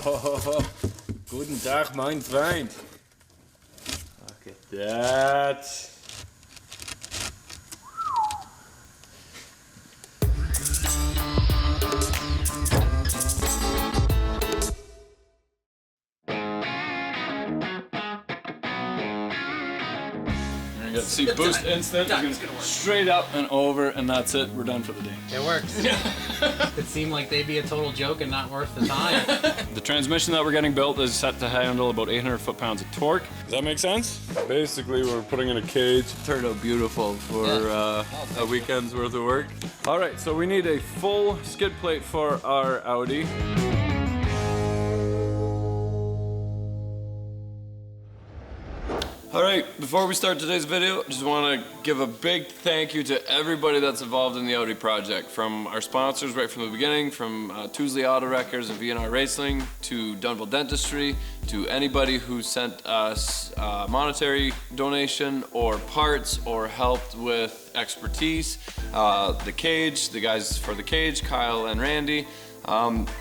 Oh, guten Tag, mein Freund. Look at that. You got seat boost instant. You're gonna straight up and over, and that's it. We're done for the day. It works. It seemed like they'd be a total joke and not worth the time. The transmission that we're getting built is set to handle about 800 foot-pounds of torque. Does that make sense? Basically, we're putting in a cage. Turned out beautiful for a weekend's worth of work. All right, so we need a full skid plate for our Audi. Alright, before we start today's video, I just want to give a big thank you to everybody that's involved in the Audi project. From our sponsors right from the beginning, from Tuesley Auto Wreckers and V&R Racing, to Dunville Dentistry, to anybody who sent us monetary donation or parts or helped with expertise. The cage, the guys for the cage, Kyle and Randy.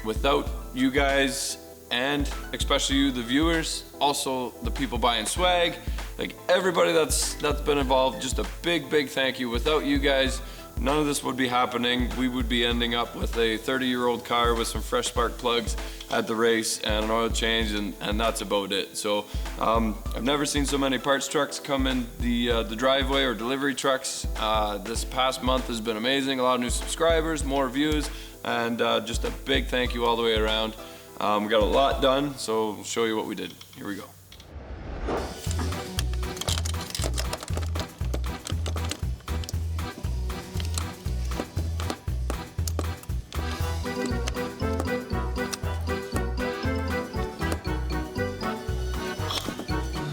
Without you guys, and especially you, the viewers, also the people buying swag, like everybody that's been involved, just a big thank you. Without you guys, none of this would be happening. We would be ending up with a 30-year-old car with some fresh spark plugs at the race and an oil change, and that's about it. So I've never seen so many parts trucks come in the driveway, or delivery trucks. This past month has been amazing. A lot of new subscribers, more views, and just a big thank you all the way around. We got a lot done, so I'll show you what we did. Here we go.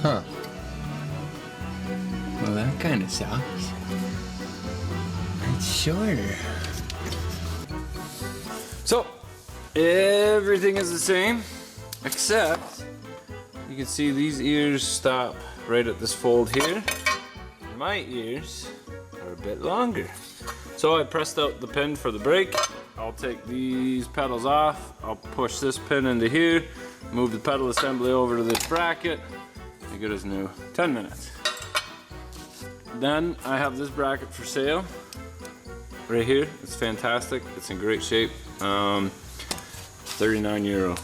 Huh. Well, that kind of sucks. It's shorter. So, everything is the same, except you can see these ears stop right at this fold here. My ears are a bit longer. So I pressed out the pin for the brake. I'll take these pedals off. I'll push this pin into here, move the pedal assembly over to this bracket. Be good as new. 10 minutes. Then I have this bracket for sale right here. It's fantastic. It's in great shape. 39 euro.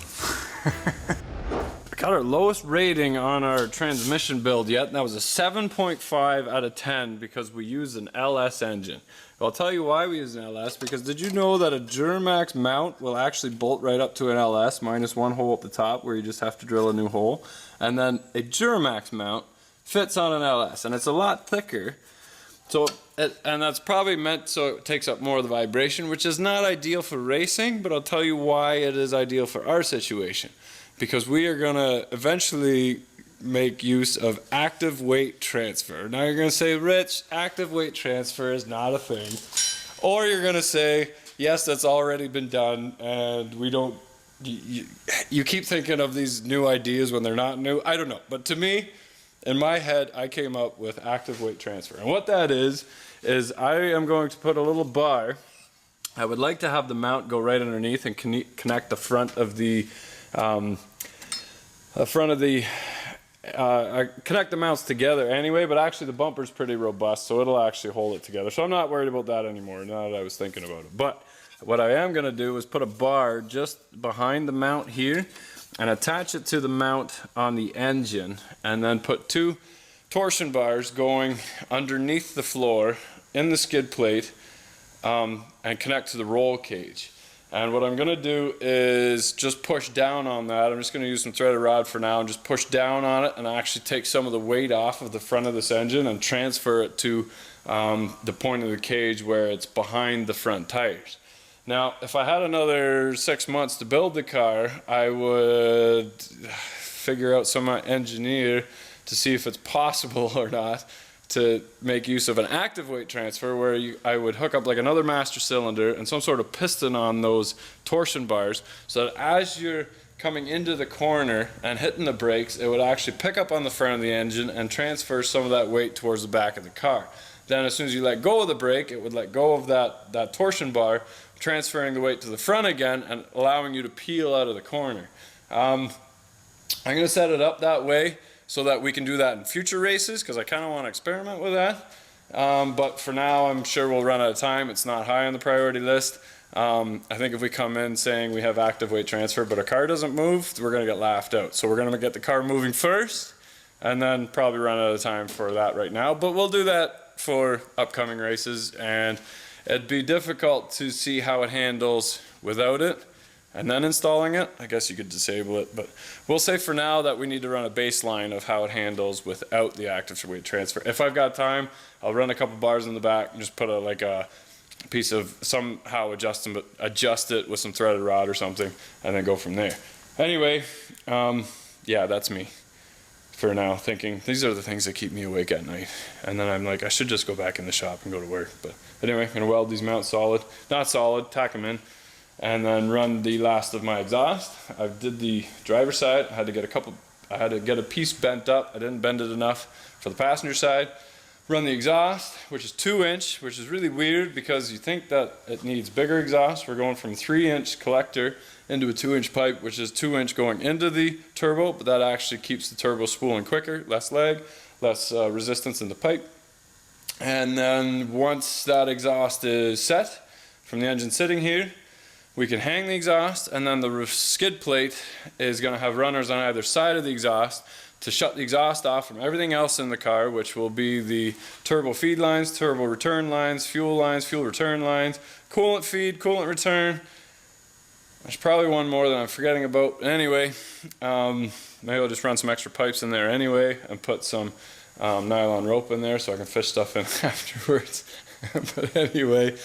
Got our lowest rating on our transmission build yet, and that was a 7.5 out of 10 because we used an LS engine. I'll tell you why we use an LS, because did you know that a Duramax mount will actually bolt right up to an LS minus one hole at the top where you just have to drill a new hole, and then a Duramax mount fits on an LS, and it's a lot thicker. So, and that's probably meant so it takes up more of the vibration, which is not ideal for racing, but I'll tell you why it is ideal for our situation. Because we are gonna eventually make use of active weight transfer. Now you're gonna say, Rich, active weight transfer is not a thing. Or you're gonna say, yes, that's already been done, and we don't, you keep thinking of these new ideas when they're not new. I don't know, but to me, in my head, I came up with active weight transfer. And what that is I am going to put a little bar. I would like to have the mount go right underneath and connect the front of the, connect the mounts together anyway, but actually the bumper's pretty robust, so it'll actually hold it together. So I'm not worried about that anymore now that I was thinking about it. But what I am gonna do is put a bar just behind the mount here and attach it to the mount on the engine, and then put two torsion bars going underneath the floor in the skid plate and connect to the roll cage. And what I'm gonna do is just push down on that. I'm just gonna use some threaded rod for now and just push down on it and actually take some of the weight off of the front of this engine and transfer it to the point of the cage where it's behind the front tires. Now, if I had another 6 months to build the car, I would figure out some engineer to see if it's possible or not to make use of an active weight transfer where I would hook up like another master cylinder and some sort of piston on those torsion bars, so that as you're coming into the corner and hitting the brakes, it would actually pick up on the front of the engine and transfer some of that weight towards the back of the car. Then as soon as you let go of the brake, it would let go of that torsion bar, transferring the weight to the front again and allowing you to peel out of the corner. I'm going to set it up that way so that we can do that in future races, because I kind of want to experiment with that. But for now, I'm sure we'll run out of time. It's not high on the priority list. I think if we come in saying we have active weight transfer but our car doesn't move, we're going to get laughed out. So we're going to get the car moving first and then probably run out of time for that right now. But we'll do that for upcoming races, and it'd be difficult to see how it handles without it and then installing it. I guess you could disable it, but we'll say for now that we need to run a baseline of how it handles without the active weight transfer. If I've got time, I'll run a couple bars in the back and just put a piece of somehow adjust it with some threaded rod or something, and then go from there. Anyway, yeah, that's me for now, thinking these are the things that keep me awake at night. And then I'm like, I should just go back in the shop and go to work. But anyway, I'm gonna weld these mounts solid, not solid, tack them in, and then run the last of my exhaust. I did the driver's side. I had to get a piece bent up. I didn't bend it enough for the passenger side. Run the exhaust, which is 2-inch, which is really weird because you think that it needs bigger exhaust. We're going from 3-inch collector into a 2-inch pipe, which is 2-inch going into the turbo, but that actually keeps the turbo spooling quicker, less leg, less resistance in the pipe. And then once that exhaust is set from the engine sitting here, we can hang the exhaust, and then the skid plate is going to have runners on either side of the exhaust to shut the exhaust off from everything else in the car, which will be the turbo feed lines, turbo return lines, fuel return lines, coolant feed, coolant return. There's probably one more that I'm forgetting about. Anyway, maybe I'll just run some extra pipes in there anyway and put some nylon rope in there so I can fish stuff in afterwards. But anyway,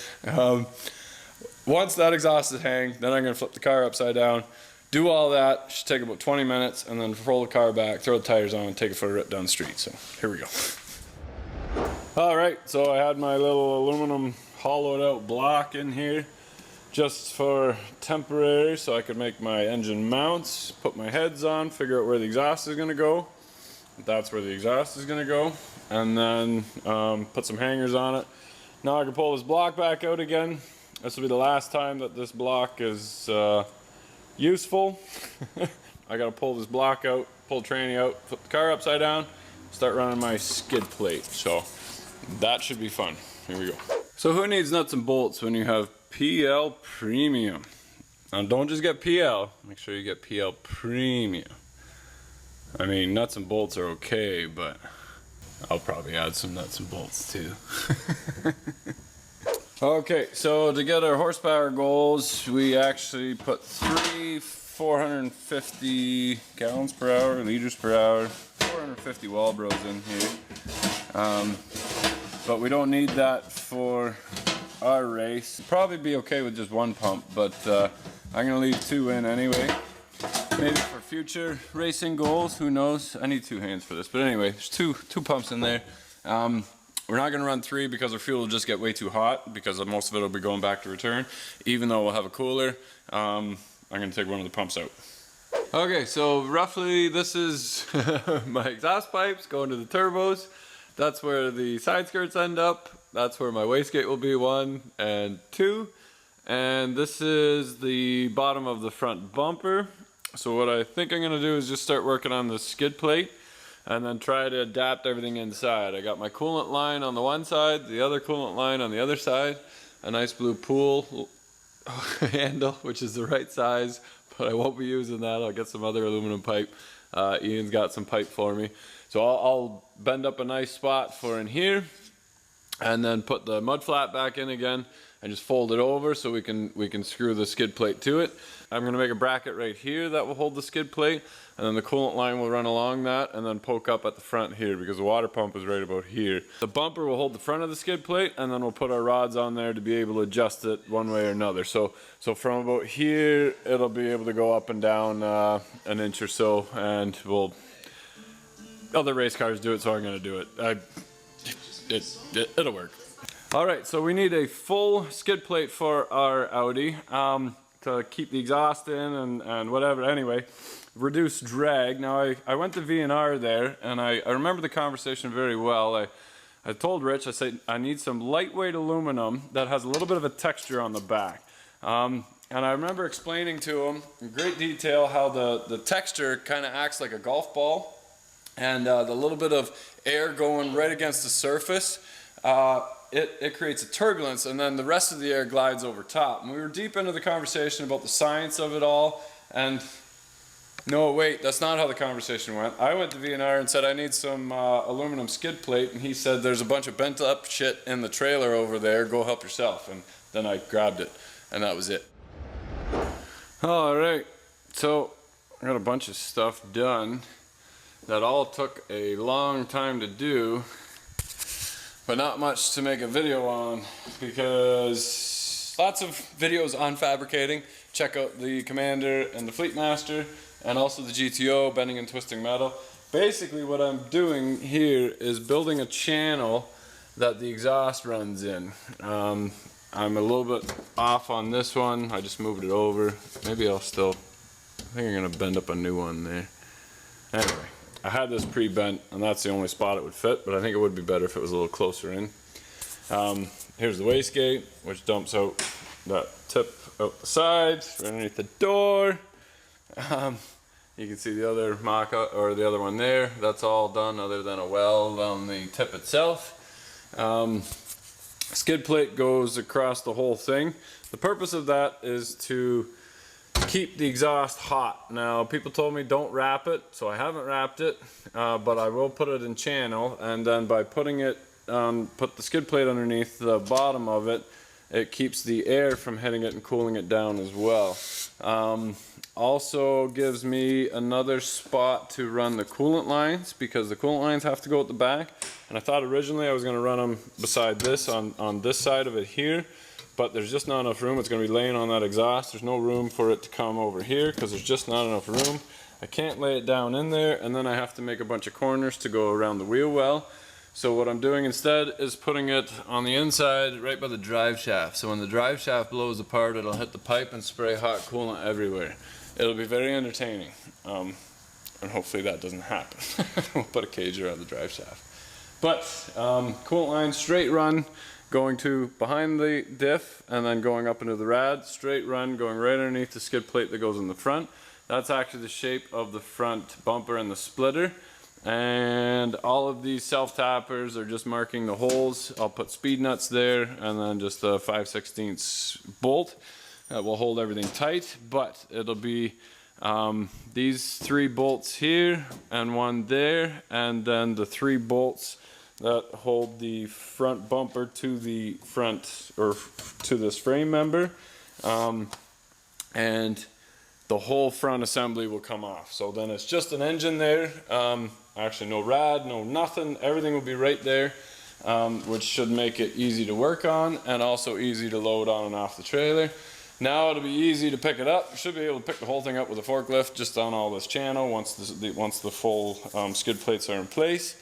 once that exhaust is hanged, then I'm going to flip the car upside down, do all that. Should take about 20 minutes, and then roll the car back, throw the tires on, and take it for a rip down the street. So here we go. All right, so I had my little aluminum hollowed out block in here just for temporary, so I could make my engine mounts, put my heads on, figure out where the exhaust is going to go. That's where the exhaust is going to go, and then put some hangers on it. Now I can pull this block back out again. This will be the last time that this block is useful. I gotta pull this block out, pull the tranny out, flip the car upside down, start running my skid plate. So that should be fun. Here we go. So who needs nuts and bolts when you have PL Premium? Now don't just get PL, make sure you get PL Premium. I mean, nuts and bolts are okay, but I'll probably add some nuts and bolts too. Okay, so to get our horsepower goals, we actually put 3 450 gallons per hour, liters per hour, 450 Walbros in here. But we don't need that for our race. Probably be okay with just one pump, but I'm gonna leave 2 in anyway. Maybe for future racing goals, who knows? I need 2 hands for this, but anyway, there's two pumps in there. We're not going to run 3 because our fuel will just get way too hot, because most of it will be going back to return. Even though we'll have a cooler, I'm going to take one of the pumps out. Okay, so roughly this is my exhaust pipes going to the turbos. That's where the side skirts end up. That's where my wastegate will be, 1 and 2. And this is the bottom of the front bumper. So what I think I'm going to do is just start working on the skid plate, and then try to adapt everything inside. I got my coolant line on the one side, the other coolant line on the other side, a nice blue pool handle, which is the right size, but I won't be using that. I'll get some other aluminum pipe. Ian's got some pipe for me. So I'll bend up a nice spot for in here, and then put the mud flat back in again, and just fold it over so we can screw the skid plate to it. I'm gonna make a bracket right here that will hold the skid plate, and then the coolant line will run along that and then poke up at the front here, because the water pump is right about here. The bumper will hold the front of the skid plate, and then we'll put our rods on there to be able to adjust it one way or another. So from about here, it'll be able to go up and down an inch or so, and other race cars do it, so I'm gonna do it. It'll work. All right, so we need a full skid plate for our Audi to keep the exhaust in and whatever. Anyway, reduce drag. Now I went to V&R there, and I remember the conversation very well. I told Rich, I said, I need some lightweight aluminum that has a little bit of a texture on the back. And And I remember explaining to him in great detail how the texture kind of acts like a golf ball, and the little bit of air going right against the surface, it creates a turbulence, and then the rest of the air glides over top. And we were deep into the conversation about the science of it all, and no, wait, that's not how the conversation went. I went to V&R and said I need some aluminum skid plate, and he said there's a bunch of bent up shit in the trailer over there, go help yourself. And then I grabbed it, and that was it. All right, so I got a bunch of stuff done that all took a long time to do, but not much to make a video on, because lots of videos on fabricating. Check out the Commander and the Fleet Master, and also the GTO, bending and twisting metal. Basically what I'm doing here is building a channel that the exhaust runs in. I'm a little bit off on this one. I just moved it over. Maybe I think I'm gonna bend up a new one there. Anyway, I had this pre-bent, and that's the only spot it would fit, but I think it would be better if it was a little closer in. Here's the wastegate, which dumps out that tip out the side, right underneath the door. You can see the other mock-up, or the other one there. That's all done other than a weld on the tip itself. Skid plate goes across the whole thing. The purpose of that is to keep the exhaust hot. Now, people told me don't wrap it, so I haven't wrapped it, but I will put it in channel, and then by putting it put the skid plate underneath the bottom of it, it keeps the air from hitting it and cooling it down as well. Also gives me another spot to run the coolant lines, because the coolant lines have to go at the back, and I thought originally I was going to run them beside this on this side of it here, but there's just not enough room. It's going to be laying on that exhaust. There's no room for it to come over here because there's just not enough room. I can't lay it down in there, and then I have to make a bunch of corners to go around the wheel well. So what I'm doing instead is putting it on the inside right by the drive shaft. So when the drive shaft blows apart, it'll hit the pipe and spray hot coolant everywhere. It'll be very entertaining, and hopefully that doesn't happen. We'll put a cage around the drive shaft. But coolant line, straight run, going to behind the diff and then going up into the rad, straight run going right underneath the skid plate that goes in the front. That's actually the shape of the front bumper and the splitter. And all of these self-tappers are just marking the holes. I'll put speed nuts there, and then just a 5/16 bolt that will hold everything tight. But it'll be these 3 bolts here and one there, and then the 3 bolts that hold the front bumper to the front, or to this frame member, and the whole front assembly will come off. So then it's just an engine there, actually no rad, no nothing, everything will be right there, which should make it easy to work on and also easy to load on and off the trailer. Now it'll be easy to pick it up. Should be able to pick the whole thing up with a forklift just on all this channel once the full skid plates are in place.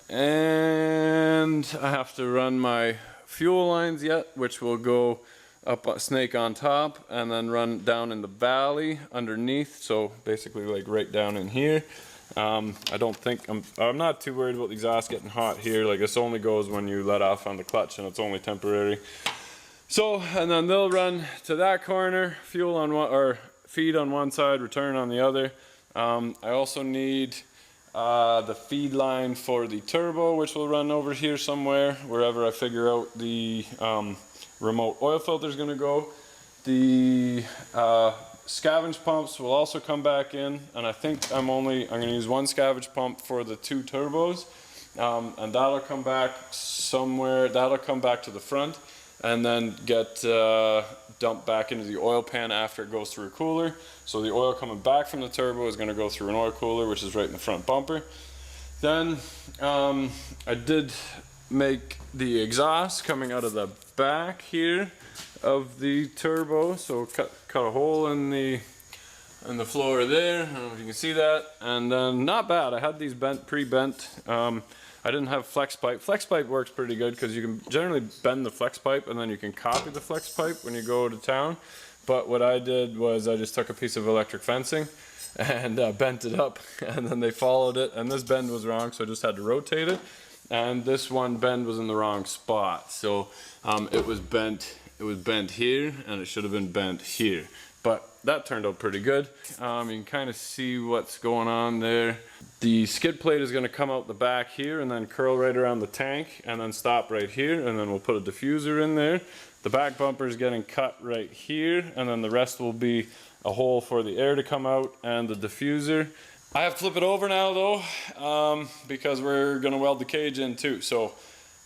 And I have to run my fuel lines yet, which will go up a snake on top and then run down in the valley underneath, so basically like right down in here. I'm not too worried about the exhaust getting hot here. Like, this only goes when you let off on the clutch, and it's only temporary. So, and then they'll run to that corner, fuel on one, or feed on one side, return on the other. I also need the feed line for the turbo, which will run over here somewhere, wherever I figure out the remote oil filter is going to go. The scavenge pumps will also come back in, and I think I'm going to use one scavenge pump for the 2 turbos, and that'll come back somewhere. That'll come back to the front and then get dumped back into the oil pan after it goes through a cooler. So the oil coming back from the turbo is going to go through an oil cooler, which is right in the front bumper. Then I did make the exhaust coming out of the back here of the turbo, so cut a hole in the floor there. I don't know if you can see that. And then, not bad, I had these pre-bent. I didn't have flex pipe. Flex pipe works pretty good because you can generally bend the flex pipe and then you can copy the flex pipe when you go to town. But what I did was I just took a piece of electric fencing and bent it up, and then they followed it, and this bend was wrong, so I just had to rotate it. and this one bend was in the wrong spot. So it was bent here, and it should have been bent here. But that turned out pretty good. You can kind of see what's going on there. The skid plate is going to come out the back here and then curl right around the tank and then stop right here, and then we'll put a diffuser in there. The back bumper is getting cut right here, and then the rest will be a hole for the air to come out and the diffuser. I have to flip it over now though, because we're going to weld the cage in too. So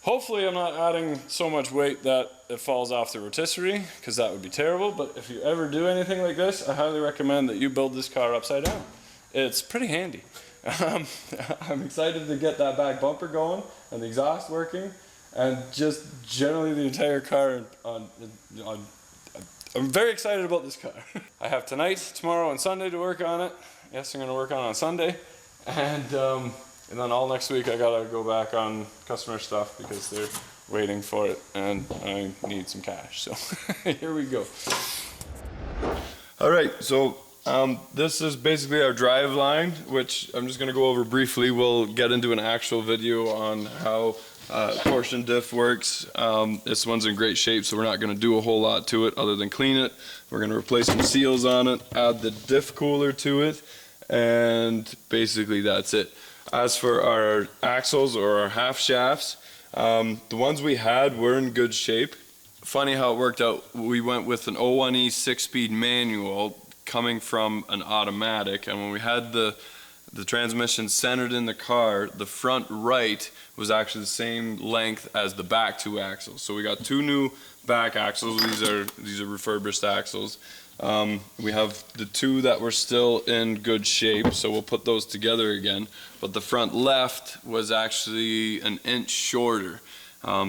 hopefully I'm not adding so much weight that it falls off the rotisserie, because that would be terrible. But if you ever do anything like this, I highly recommend that you build this car upside down. It's pretty handy. I'm excited to get that back bumper going and the exhaust working, and just generally the entire car I'm very excited about this car. I have tonight, tomorrow, and Sunday to work on it. Yes, I'm going to work on Sunday. And then all next week I gotta go back on customer stuff because they're waiting for it and I need some cash. So here we go. All right, so this is basically our drive line, which I'm just gonna go over briefly. We'll get into an actual video on how torsion diff works. This one's in great shape, so we're not gonna do a whole lot to it other than clean it. We're gonna replace some seals on it, add the diff cooler to it, and basically that's it. As for our axles or our half shafts, the ones we had were in good shape. Funny how it worked out. We went with an 01E 6-speed manual coming from an automatic, and when we had the transmission centered in the car, the front right was actually the same length as the back two axles. So we got two new back axles. These are refurbished axles. We have the two that were still in good shape, so we'll put those together again. But the front left was actually an inch shorter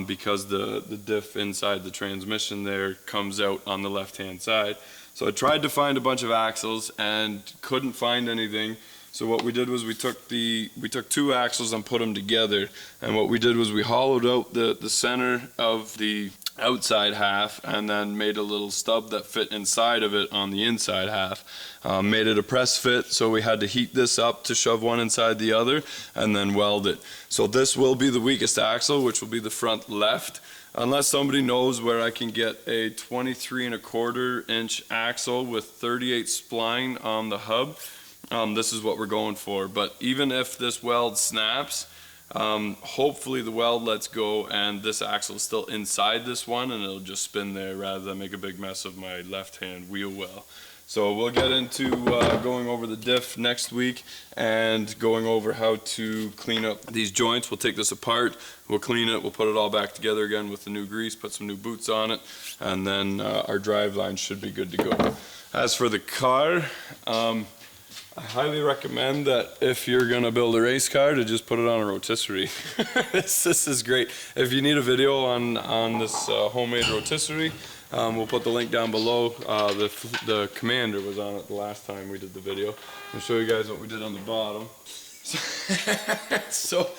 because the diff inside the transmission there comes out on the left hand side. So I tried to find a bunch of axles and couldn't find anything. So what we did was we took two axles and put them together, and what we did was we hollowed out the center of the outside half and then made a little stub that fit inside of it on the inside half. Made it a press fit, so we had to heat this up to shove one inside the other and then weld it. So this will be the weakest axle, which will be the front left, unless somebody knows where I can get a 23¼ inch axle with 38 spline on the hub. This is what we're going for. But even if this weld snaps, hopefully the weld lets go and this axle is still inside this one and it'll just spin there rather than make a big mess of my left hand wheel well. So we'll get into going over the diff next week and going over how to clean up these joints. We'll take this apart, we'll clean it, we'll put it all back together again with the new grease, put some new boots on it, and then our drive line should be good to go. As for the car, I highly recommend that if you're gonna build a race car, to just put it on a rotisserie. This is great. If you need a video on this homemade rotisserie, we'll put the link down below. The Commander was on it the last time we did the video. I'll show you guys what we did on the bottom. So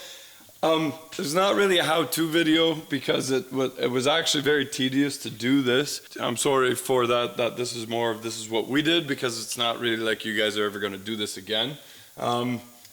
there's not really a how-to video because it was actually very tedious to do this. I'm sorry for that this is more of this is what we did, because it's not really like you guys are ever going to do this again.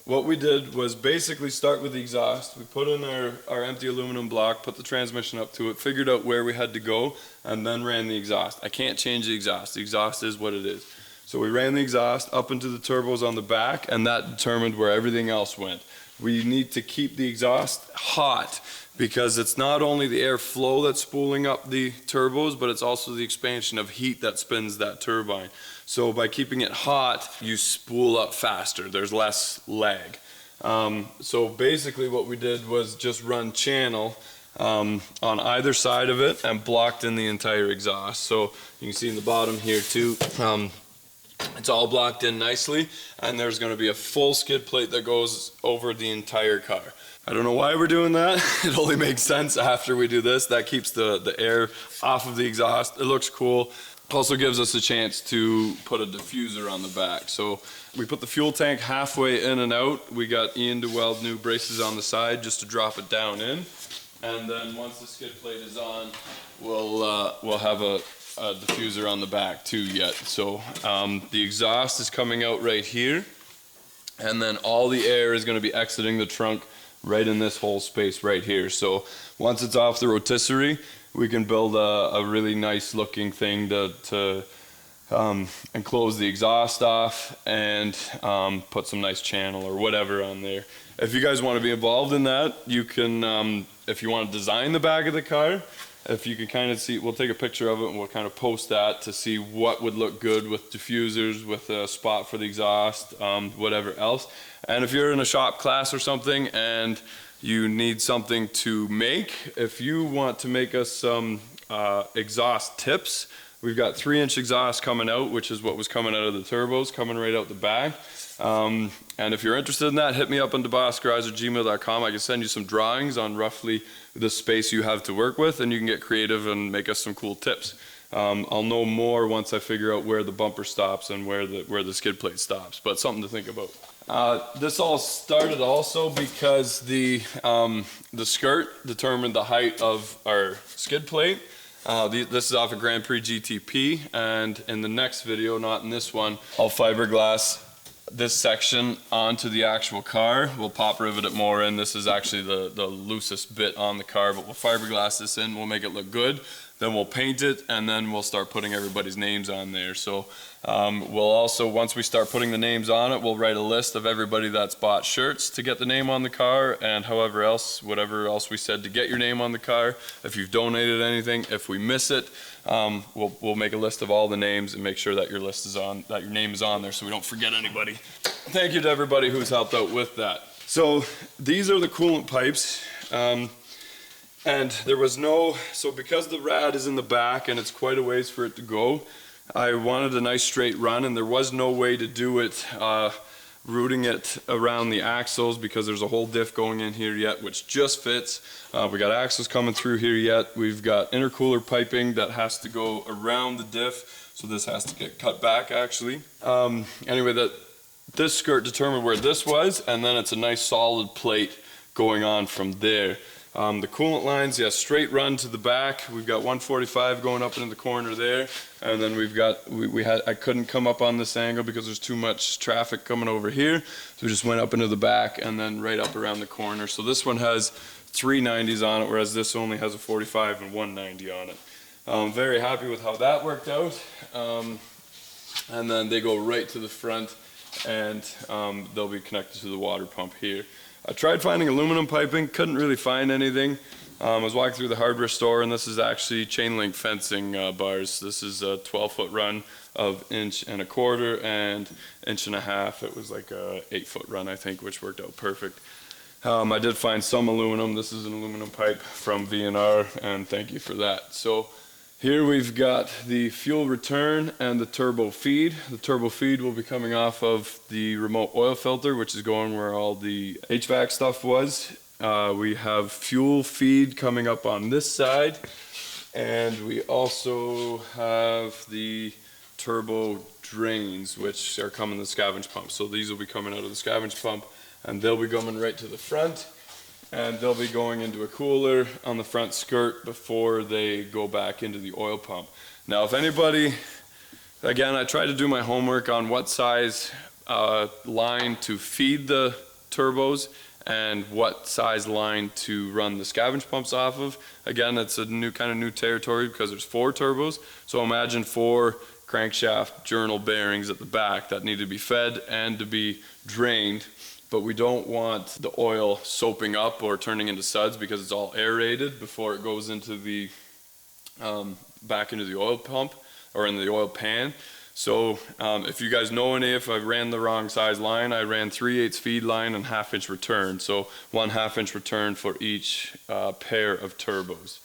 What we did was basically start with the exhaust. We put in our empty aluminum block, put the transmission up to it, figured out where we had to go, and then ran the exhaust. I can't change the exhaust. The exhaust is what it is. So we ran the exhaust up into the turbos on the back, and that determined where everything else went. We need to keep the exhaust hot because it's not only the air flow that's spooling up the turbos, but it's also the expansion of heat that spins that turbine. So by keeping it hot, you spool up faster. There's less lag. So basically what we did was just run channel on either side of it and blocked in the entire exhaust. So you can see in the bottom here too, it's all blocked in nicely, and there's going to be a full skid plate that goes over the entire car. I don't know why we're doing that. It only makes sense after we do this. That keeps the air off of the exhaust. It looks cool. Also gives us a chance to put a diffuser on the back. So we put the fuel tank halfway in and out. We got Ian to weld new braces on the side just to drop it down in. And then once the skid plate is on, we'll have a diffuser on the back too yet. So the exhaust is coming out right here, and then all the air is going to be exiting the trunk right in this whole space right here. So once it's off the rotisserie, we can build a really nice looking thing to enclose the exhaust off and put some nice channel or whatever on there. If you guys want to be involved in that, you can, if you want to design the back of the car, if you can kind of see, we'll take a picture of it and we'll kind of post that to see what would look good with diffusers, with a spot for the exhaust, whatever else. And if you're in a shop class or something and you need something to make, if you want to make us some exhaust tips, we've got 3-inch exhaust coming out, which is what was coming out of the turbos, coming right out the back. And if you're interested in that, hit me up on debossgarage@gmail.com. I can send you some drawings on roughly the space you have to work with, and you can get creative and make us some cool tips. I'll know more once I figure out where the bumper stops and where the skid plate stops, but something to think about. This all started also because the skirt determined the height of our skid plate. This is off a Grand Prix GTP, and in the next video, not in this one, I'll fiberglass this section onto the actual car. We'll pop rivet it more in. This is actually the loosest bit on the car, but we'll fiberglass this in, we'll make it look good, then we'll paint it, and then we'll start putting everybody's names on there. So we'll also, once we start putting the names on it, we'll write a list of everybody that's bought shirts to get the name on the car, and however else, whatever else we said to get your name on the car. If you've donated anything, if we miss it, we'll make a list of all the names and make sure that your list is on, that your name is on there, so we don't forget anybody. Thank you to everybody who's helped out with that. So these are the coolant pipes. And there was no, so because the rad is in the back and it's quite a ways for it to go, I wanted a nice straight run, and there was no way to do it routing it around the axles because there's a whole diff going in here yet, which just fits. We got axles coming through here yet. We've got intercooler piping that has to go around the diff, so this has to get cut back actually. Anyway, this skirt determined where this was, and then it's a nice solid plate going on from there. The coolant lines, yeah, straight run to the back. We've got 145 going up into the corner there, and then we've got, I couldn't come up on this angle because there's too much traffic coming over here, so we just went up into the back and then right up around the corner. So this one has 390s on it, whereas this only has a 45 and 190 on it. I'm very happy with how that worked out. And then they go right to the front, and they'll be connected to the water pump here. I tried finding aluminum piping, couldn't really find anything. I was walking through the hardware store, and this is actually chain link fencing bars. This is a 12-foot run of 1.25 and 1.5 inch. It was like a 8-foot run, I think, which worked out perfect. I did find some aluminum. This is an aluminum pipe from V&R, and thank you for that. So here we've got the fuel return and the turbo feed. The turbo feed will be coming off of the remote oil filter, which is going where all the HVAC stuff was. We have fuel feed coming up on this side, and we also have the turbo drains, which are coming to the scavenge pump. So these will be coming out of the scavenge pump, and they'll be coming right to the front. And they'll be going into a cooler on the front skirt before they go back into the oil pump. Now, if anybody, again, I tried to do my homework on what size line to feed the turbos and what size line to run the scavenge pumps off of. Again, it's a new kind of new territory because there's 4 turbos. So imagine 4 crankshaft journal bearings at the back that need to be fed and to be drained. But we don't want the oil soaping up or turning into suds because it's all aerated before it goes into the back into the oil pump or in the oil pan. So if you guys know any, if I ran the wrong size line, I ran 3/8 feed line and 1/2 inch return. So 1/2 inch return for each pair of turbos.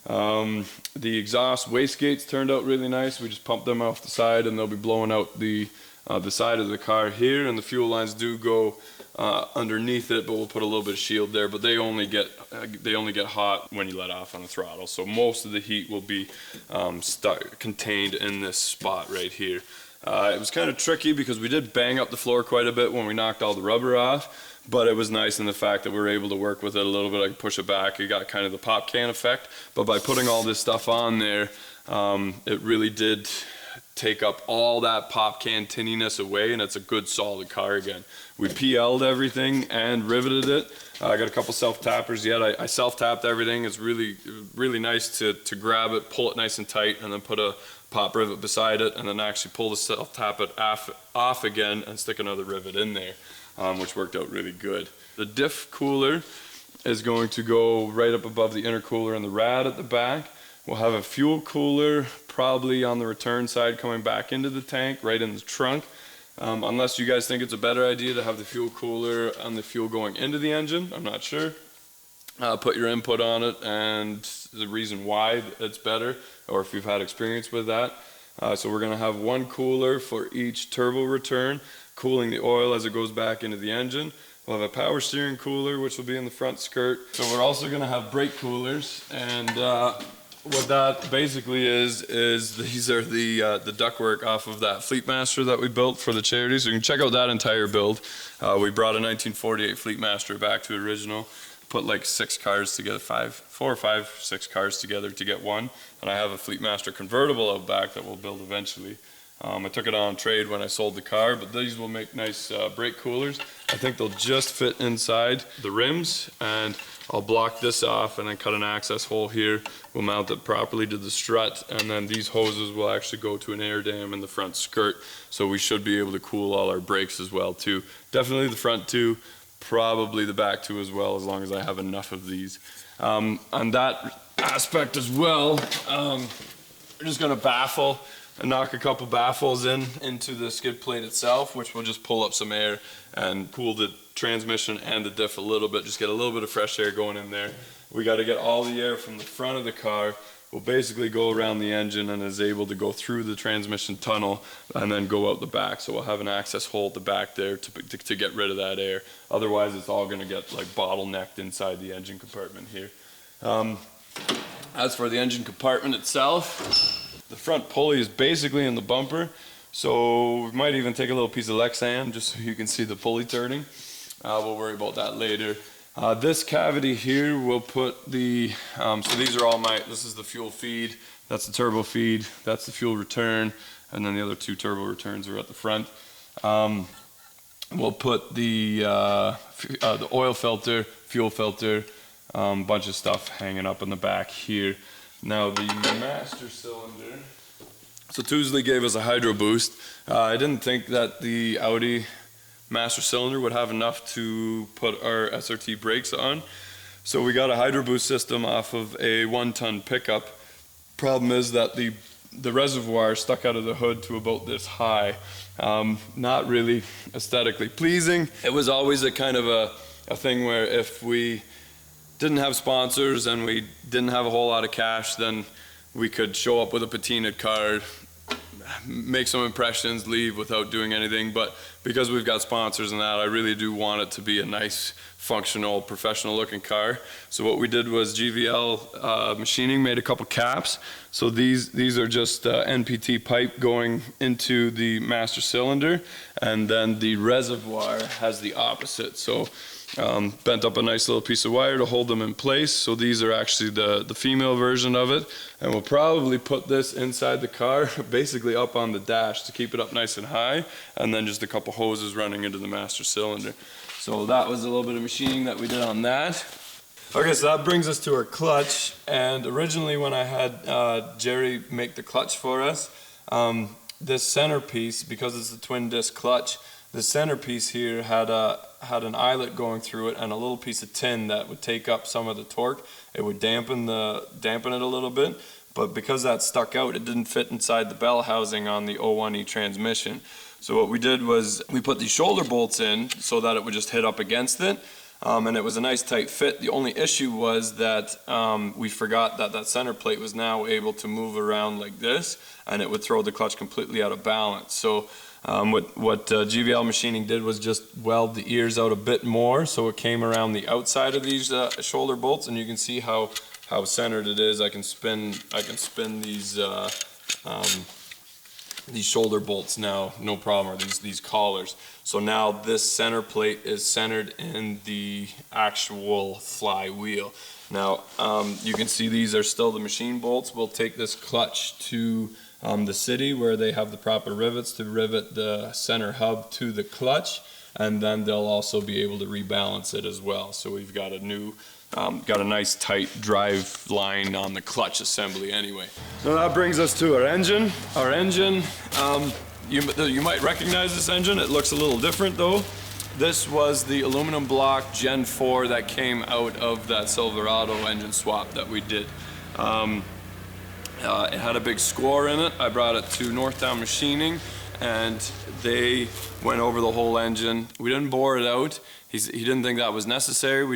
The exhaust wastegates turned out really nice. We just pumped them off the side, and they'll be blowing out the side of the car here, and the fuel lines do go underneath it, but we'll put a little bit of shield there. But they only get hot when you let off on the throttle, so most of the heat will be contained in this spot right here. It was kind of tricky because we did bang up the floor quite a bit when we knocked all the rubber off, but it was nice in the fact that we were able to work with it a little bit. I could push it back. You got kind of the pop can effect, but by putting all this stuff on there, it really did take up all that pop can tinniness away, and it's a good solid car again. We PL'd everything and riveted it. I got a couple self-tappers yet. I self-tapped everything. It's really nice to grab it, pull it nice and tight, and then put a pop rivet beside it, and then actually pull the self-tappet off again and stick another rivet in there, which worked out really good. The diff cooler is going to go right up above the intercooler and the rad at the back. We'll have a fuel cooler probably on the return side coming back into the tank, right in the trunk. Unless you guys think it's a better idea to have the fuel cooler and the fuel going into the engine, I'm not sure. Put your input on it and the reason why it's better, or if you've had experience with that. So we're going to have one cooler for each turbo return, cooling the oil as it goes back into the engine. We'll have a power steering cooler, which will be in the front skirt. So we're also going to have brake coolers, and what that basically is these are the ductwork off of that Fleetmaster that we built for the charity. So you can check out that entire build. We brought a 1948 Fleetmaster back to original, put like 6 cars together, 4 or 5, 6 cars together to get one. And I have a Fleetmaster convertible out back that we'll build eventually. I took it on trade when I sold the car, but these will make nice brake coolers. I think they'll just fit inside the rims, and I'll block this off and then cut an access hole here. We'll mount it properly to the strut, and then these hoses will actually go to an air dam in the front skirt, so we should be able to cool all our brakes as well too. Definitely the front two, probably the back two as well, as long as I have enough of these. On that aspect as well, we're just going to baffle and knock a couple baffles into the skid plate itself, which will just pull up some air and cool the transmission and the diff a little bit, just get a little bit of fresh air going in there. We got to get all the air from the front of the car, will basically go around the engine and is able to go through the transmission tunnel and then go out the back. So we'll have an access hole at the back there to get rid of that air. Otherwise it's all going to get like bottlenecked inside the engine compartment here. As for the engine compartment itself, the front pulley is basically in the bumper, so we might even take a little piece of Lexan just so you can see the pulley turning. We'll worry about that later. This cavity here we'll put the, so these are all this is the fuel feed, that's the turbo feed, that's the fuel return, and then the other 2 turbo returns are at the front. We'll put the oil filter, fuel filter, bunch of stuff hanging up in the back here. Now the master cylinder, so Tuesday gave us a hydro boost. I didn't think that the Audi master cylinder would have enough to put our SRT brakes on. So we got a hydro boost system off of a 1-ton pickup. Problem is that the reservoir stuck out of the hood to about this high. Not really aesthetically pleasing. It was always a kind of a thing where if we didn't have sponsors and we didn't have a whole lot of cash, then we could show up with a patinaed card, make some impressions, leave without doing anything. But because we've got sponsors and that, I really do want it to be a nice, functional, professional looking car. So what we did was GVL Machining made a couple caps. So these are just NPT pipe going into the master cylinder, and then the reservoir has the opposite. So bent up a nice little piece of wire to hold them in place. So these are actually the female version of it, and we'll probably put this inside the car, basically up on the dash to keep it up nice and high, and then just a couple hoses running into the master cylinder. So that was a little bit of machining that we did on that. Okay, so that brings us to our clutch, and originally when I had Jerry make the clutch for us, this centerpiece, because it's a twin disc clutch, the centerpiece here had an eyelet going through it and a little piece of tin that would take up some of the torque. It would dampen it a little bit, but because that stuck out, it didn't fit inside the bell housing on the 01E transmission. So what we did was we put these shoulder bolts in so that it would just hit up against it, and it was a nice tight fit. The only issue was that we forgot that that center plate was now able to move around like this, and it would throw the clutch completely out of balance. So what GVL Machining did was just weld the ears out a bit more, so it came around the outside of these shoulder bolts, and you can see how these shoulder bolts now, no problem, or these collars. So now this center plate is centered in the actual flywheel. Now you can see these are still the machine bolts. We'll take this clutch to the city where they have the proper rivets to rivet the center hub to the clutch, and then they'll also be able to rebalance it as well. So we've got a new got a nice tight drive line on the clutch assembly anyway. So that brings us to our engine. Our engine, you might recognize this engine. It looks a little different though. This was the aluminum block Gen 4 that came out of that Silverado engine swap that we did. It had a big score in it. I brought it to Northtown Machining and they went over the whole engine. We didn't bore it out. He didn't think that was necessary.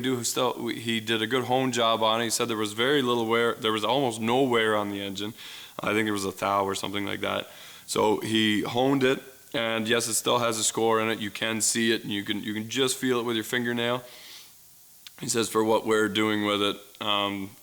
He did a good hone job on it. He said there was very little wear. There was almost no wear on the engine. I think it was a thou or something like that. So he honed it, and yes, it still has a score in it. You can see it, and you can just feel it with your fingernail. He says for what we're doing with it,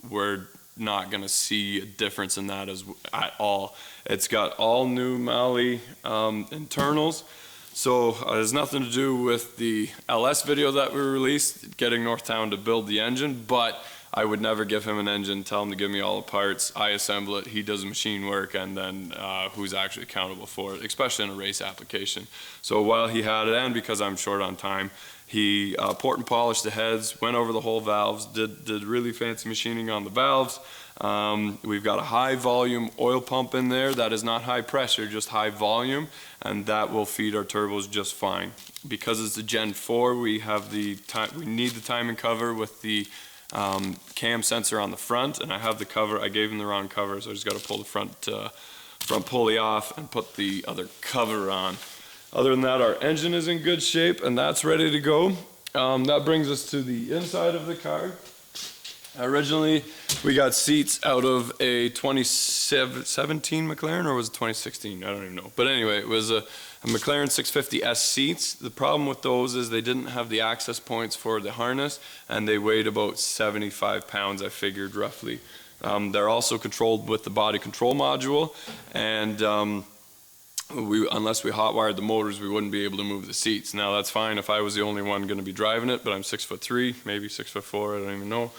we're not going to see a difference in that at all. It's got all new Mali internals. So it has nothing to do with the LS video that we released, getting Northtown to build the engine, but I would never give him an engine, tell him to give me all the parts, I assemble it, he does the machine work, and then who's actually accountable for it, especially in a race application. So while he had it, and because I'm short on time, he port and polished the heads, went over the whole valves, did really fancy machining on the valves. We've got a high volume oil pump in there that is not high pressure, just high volume, and that will feed our turbos just fine. Because it's a Gen 4, we need the timing cover with the cam sensor on the front, and I have the cover. I gave him the wrong cover, so I just got to pull the front pulley off and put the other cover on. Other than that, our engine is in good shape, and that's ready to go. That brings us to the inside of the car. Originally, we got seats out of a 2017 McLaren, or was it 2016? I don't even know. But anyway, it was a McLaren 650S seats. The problem with those is they didn't have the access points for the harness, and they weighed about 75 pounds, I figured, roughly. They're also controlled with the body control module, and unless we hot-wired the motors, we wouldn't be able to move the seats. Now, that's fine if I was the only one going to be driving it, but I'm 6'3", maybe 6'4", I don't even know.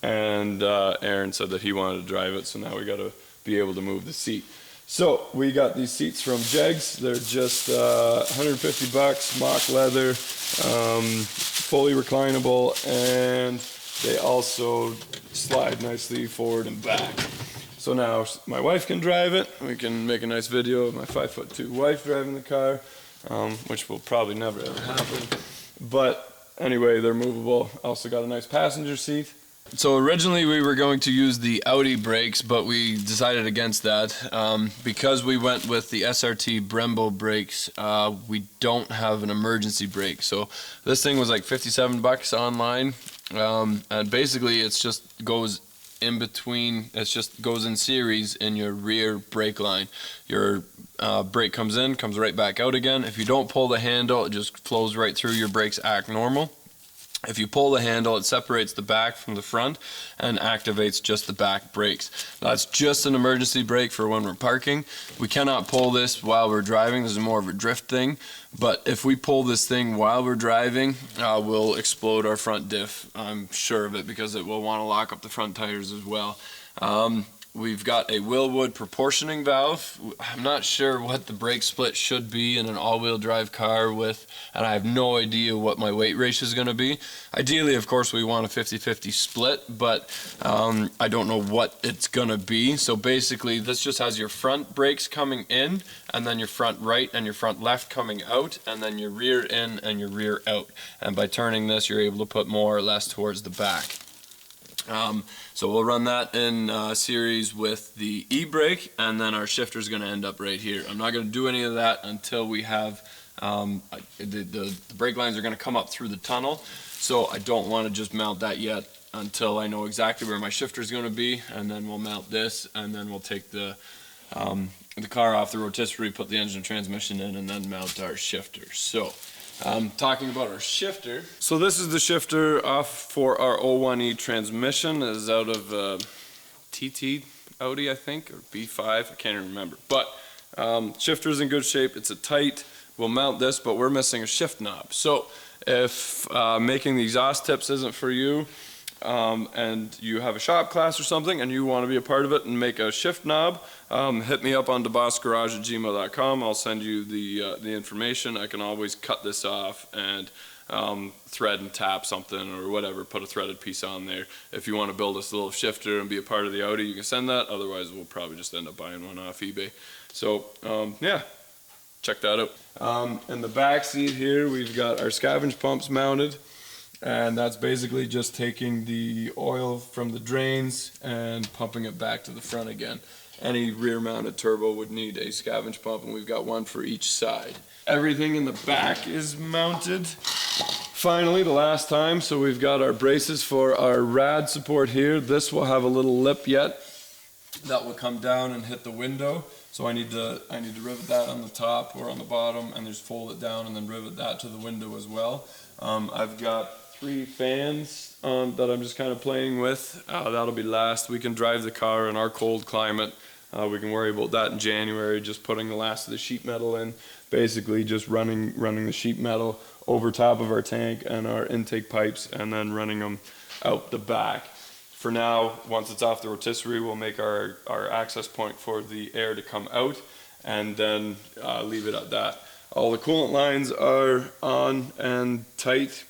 And Aaron said that he wanted to drive it, so now we got to be able to move the seat. So we got these seats from Jegs. They're just 150 bucks, mock leather, fully reclinable, and they also slide nicely forward and back. So now my wife can drive it. We can make a nice video of my 5'2" wife driving the car, which will probably never ever happen. But anyway, they're movable. Also got a nice passenger seat. So originally we were going to use the Audi brakes, but we decided against that because we went with the SRT Brembo brakes. We don't have an emergency brake, so this thing was like 57 bucks online, and basically it just goes in between. It just goes in series in your rear brake line. Your brake comes in, comes right back out again. If you don't pull the handle, it just flows right through. Your brakes act normal. If you pull the handle, it separates the back from the front and activates just the back brakes. That's just an emergency brake for when we're parking. We cannot pull this while we're driving. This is more of a drift thing. But if we pull this thing while we're driving, we'll explode our front diff. I'm sure of it, because it will want to lock up the front tires as well. We've got a Willwood proportioning valve. I'm not sure what the brake split should be in an all-wheel drive car with, and I have no idea what my weight ratio is going to be. Ideally, of course, we want a 50-50 split, but I don't know what it's going to be. So basically, this just has your front brakes coming in, and then your front right and your front left coming out, and then your rear in and your rear out. And by turning this, you're able to put more or less towards the back. So we'll run that in series with the e-brake, and then our shifter is going to end up right here. I'm not going to do any of that until we have the brake lines are going to come up through the tunnel, so I don't want to just mount that yet until I know exactly where my shifter is going to be, and then we'll mount this, and then we'll take the car off the rotisserie, put the engine and transmission in, and then mount our shifter. So talking about our shifter. So this is the shifter off for our 01E transmission. It is out of TT Audi, I think, or B5. I can't even remember. But Shifter's in good shape. It's a tight. We'll mount this, but we're missing a shift knob. So if making the exhaust tips isn't for you, and you have a shop class or something and you want to be a part of it and make a shift knob, hit me up on debossgarage@gmail.com. I'll send you the information. I can always cut this off and thread and tap something or whatever, put a threaded piece on there. If you want to build this little shifter and be a part of the Audi, you can send that. Otherwise, we'll probably just end up buying one off eBay. So yeah, check that out. In the back seat here, we've got our scavenge pumps mounted. And that's basically just taking the oil from the drains and pumping it back to the front again. Any rear mounted turbo would need a scavenge pump, and we've got one for each side. Everything in the back is mounted. Finally, the last time, so we've got our braces for our rad support here. This will have a little lip yet that will come down and hit the window. So I need to rivet that on the top or on the bottom, and just fold it down and then rivet that to the window as well. I've got 3 fans that I'm just kind of playing with. That'll be last. We can drive the car in our cold climate. We can worry about that in January, just putting the last of the sheet metal in. Basically just running the sheet metal over top of our tank and our intake pipes, and then running them out the back. For now, once it's off the rotisserie, we'll make our access point for the air to come out, and then leave it at that. All the coolant lines are on and tight,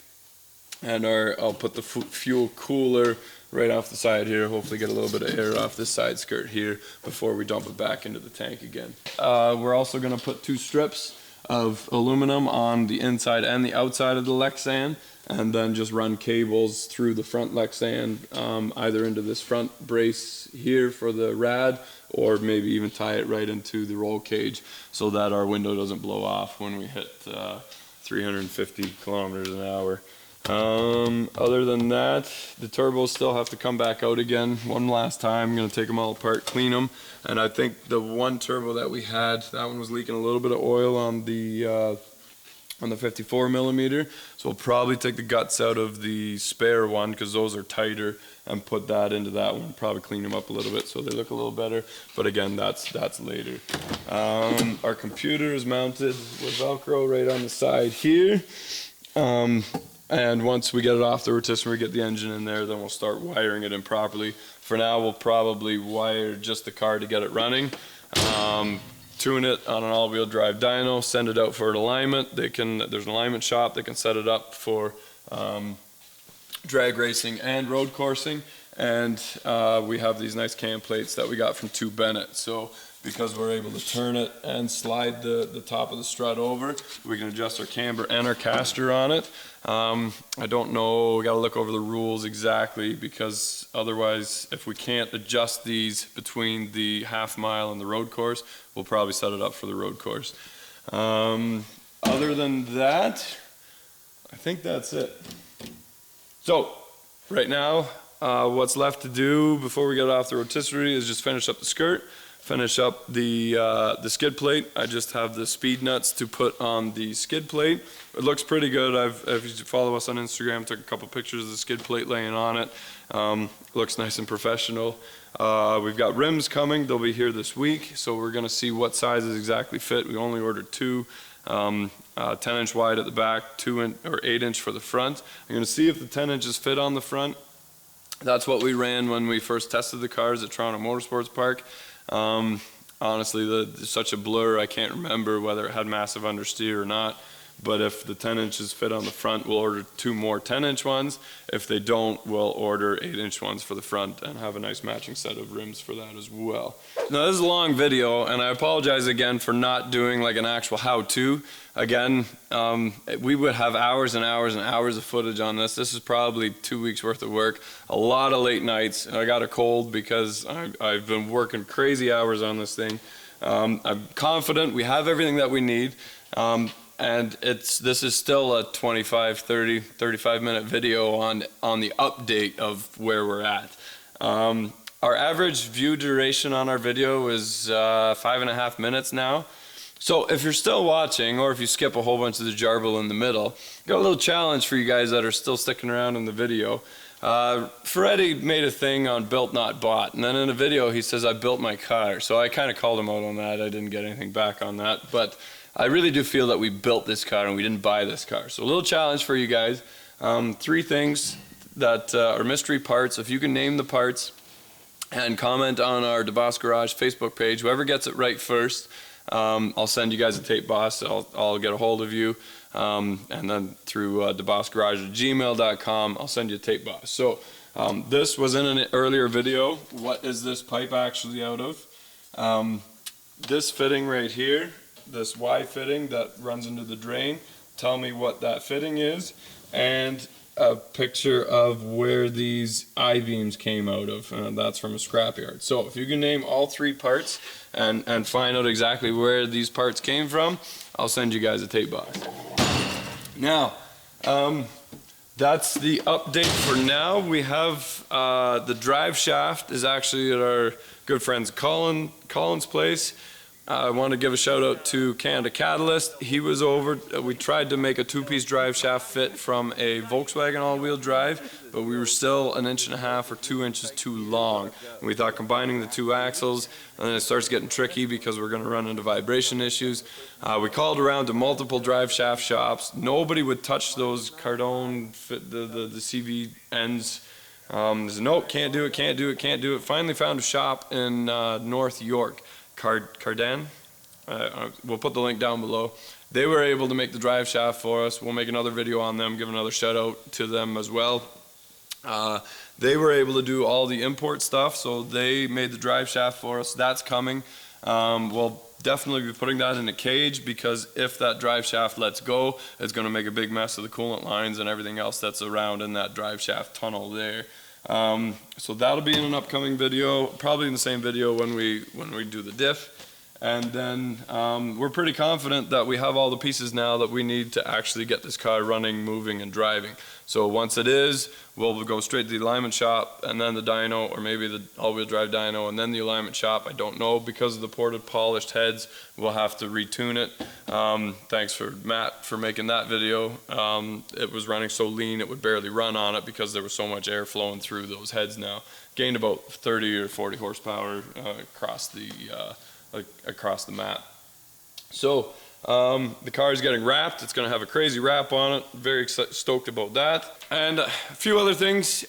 and I'll put the fuel cooler right off the side here. Hopefully get a little bit of air off this side skirt here before we dump it back into the tank again. We're also going to put 2 strips of aluminum on the inside and the outside of the Lexan, and then just run cables through the front Lexan, either into this front brace here for the rad, or maybe even tie it right into the roll cage so that our window doesn't blow off when we hit 350 kilometers an hour. Other than that, the turbos still have to come back out again one last time. I'm going to take them all apart, clean them, and I think the one turbo that we had, that one was leaking a little bit of oil on the 54 millimeter, so we'll probably take the guts out of the spare one because those are tighter, and put that into that one. Probably clean them up a little bit so they look a little better, but again, that's later. Our computer is mounted with Velcro right on the side here. And once we get it off the rotisserie, get the engine in there, then we'll start wiring it in properly. For now, we'll probably wire just the car to get it running, tune it on an all-wheel drive dyno, send it out for an alignment. There's an alignment shop that can set it up for drag racing and road coursing. And we have these nice cam plates that we got from 2 Bennett. So because we're able to turn it and slide the top of the strut over, we can adjust our camber and our caster on it. I don't know, we gotta look over the rules exactly, because otherwise, if we can't adjust these between the half mile and the road course, we'll probably set it up for the road course. Other than that, I think that's it. So, right now, what's left to do before we get off the rotisserie is just finish up the skirt, finish up the skid plate. I just have the speed nuts to put on the skid plate. It looks pretty good. If you follow us on Instagram, took a couple pictures of the skid plate laying on it. Looks nice and professional. We've got rims coming. They'll be here this week, so we're gonna see what sizes exactly fit. We only ordered 2. 10-inch wide at the back, 8-inch for the front. I'm gonna see if the 10 inches fit on the front. That's what we ran when we first tested the cars at Toronto Motorsports Park. Honestly, it's such a blur, I can't remember whether it had massive understeer or not. But if the 10 inches fit on the front, we'll order 2 more 10-inch ones. If they don't, we'll order 8-inch ones for the front and have a nice matching set of rims for that as well. Now, this is a long video, and I apologize again for not doing like an actual how-to. Again, we would have hours and hours and hours of footage on this. This is probably 2 weeks worth of work, a lot of late nights. I got a cold because I've been working crazy hours on this thing. I'm confident we have everything that we need. And this is still a 25, 30, 35 minute video on the update of where we're at. Our average view duration on our video is 5.5 minutes now. So if you're still watching, or if you skip a whole bunch of the jarble in the middle, got a little challenge for you guys that are still sticking around in the video. Ferretti made a thing on built not bought, and then in a video he says I built my car, so I kind of called him out on that. I didn't get anything back on that, but I really do feel that we built this car and we didn't buy this car. So a little challenge for you guys. 3 things that are mystery parts. If you can name the parts and comment on our DeBoss Garage Facebook page, whoever gets it right first, I'll send you guys a tape boss. I'll get a hold of you, and then through DeBossGarage@gmail.com, I'll send you a tape boss. So this was in an earlier video. What is this pipe actually out of? This fitting right here, this Y fitting that runs into the drain, tell me what that fitting is, and a picture of where these I-beams came out of. That's from a scrapyard. So if you can name all 3 parts and find out exactly where these parts came from, I'll send you guys a tape box. Now, that's the update for now. We have the drive shaft is actually at our good friend's Colin's place. I want to give a shout out to Canada Catalyst. He was over, we tried to make a 2-piece drive shaft fit from a Volkswagen all-wheel drive, but we were still 1.5 inches or 2 inches too long. And we thought combining the 2 axles, and then it starts getting tricky because we're going to run into vibration issues. We called around to multiple drive shaft shops. Nobody would touch those Cardone, the CV ends. They said, nope, can't do it, can't do it, can't do it. Finally found a shop in North York. Cardan, we'll put the link down below. They were able to make the drive shaft for us. We'll make another video on them, give another shout out to them as well. They were able to do all the import stuff, so they made the drive shaft for us. That's coming. We'll definitely be putting that in a cage, because if that drive shaft lets go, it's going to make a big mess of the coolant lines and everything else that's around in that drive shaft tunnel there. So that'll be in an upcoming video, probably in the same video when we do the diff. And then we're pretty confident that we have all the pieces now that we need to actually get this car running, moving, and driving. So once it is, we'll go straight to the alignment shop, and then the dyno, or maybe the all-wheel drive dyno, and then the alignment shop. I don't know, because of the ported polished heads, we'll have to retune it. Thanks for Matt for making that video. It was running so lean it would barely run on it because there was so much air flowing through those heads now. Gained about 30 or 40 horsepower across the map. So the car is getting wrapped. It's going to have a crazy wrap on it. Very stoked about that. And a few other things.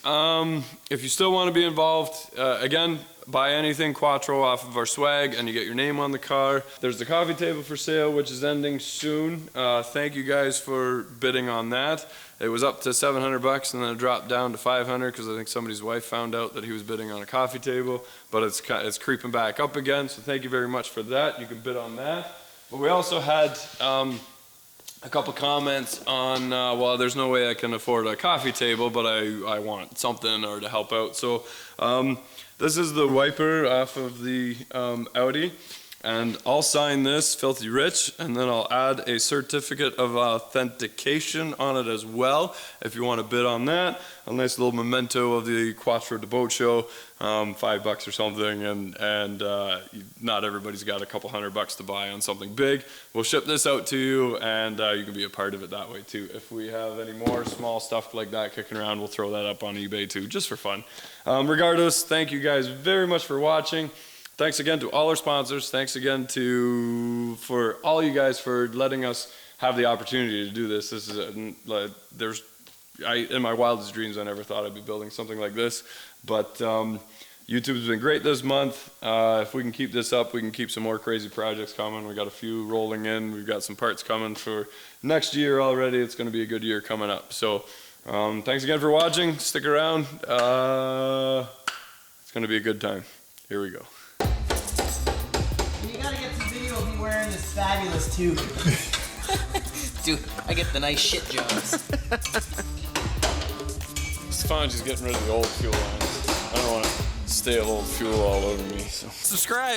If you still want to be involved, again, buy anything Quattro off of our swag and you get your name on the car. There's the coffee table for sale, which is ending soon. Thank you guys for bidding on that. It was up to $700 and then it dropped down to $500 because I think somebody's wife found out that he was bidding on a coffee table, but it's creeping back up again, so thank you very much for that. You can bid on that. But we also had a couple comments on, well, there's no way I can afford a coffee table, but I want something or to help out. So this is the wiper off of the Audi. And I'll sign this, Filthy Rich, and then I'll add a certificate of authentication on it as well, if you want to bid on that. A nice little memento of the Quattro de Boat Show, $5 or something, and not everybody's got a couple $100 to buy on something big. We'll ship this out to you, and you can be a part of it that way too. If we have any more small stuff like that kicking around, we'll throw that up on eBay too, just for fun. Regardless, thank you guys very much for watching. Thanks again to all our sponsors. Thanks again for all you guys for letting us have the opportunity to do this. This is in my wildest dreams, I never thought I'd be building something like this. But YouTube's been great this month. If we can keep this up, we can keep some more crazy projects coming. We got a few rolling in. We've got some parts coming for next year already. It's going to be a good year coming up. So thanks again for watching. Stick around. It's going to be a good time. Here we go. You gotta get some video of me wearing this fabulous tube. Dude, I get the nice shit jobs. It's fine just getting rid of the old fuel lines. I don't want to stay a little fuel all over me. So. Subscribe.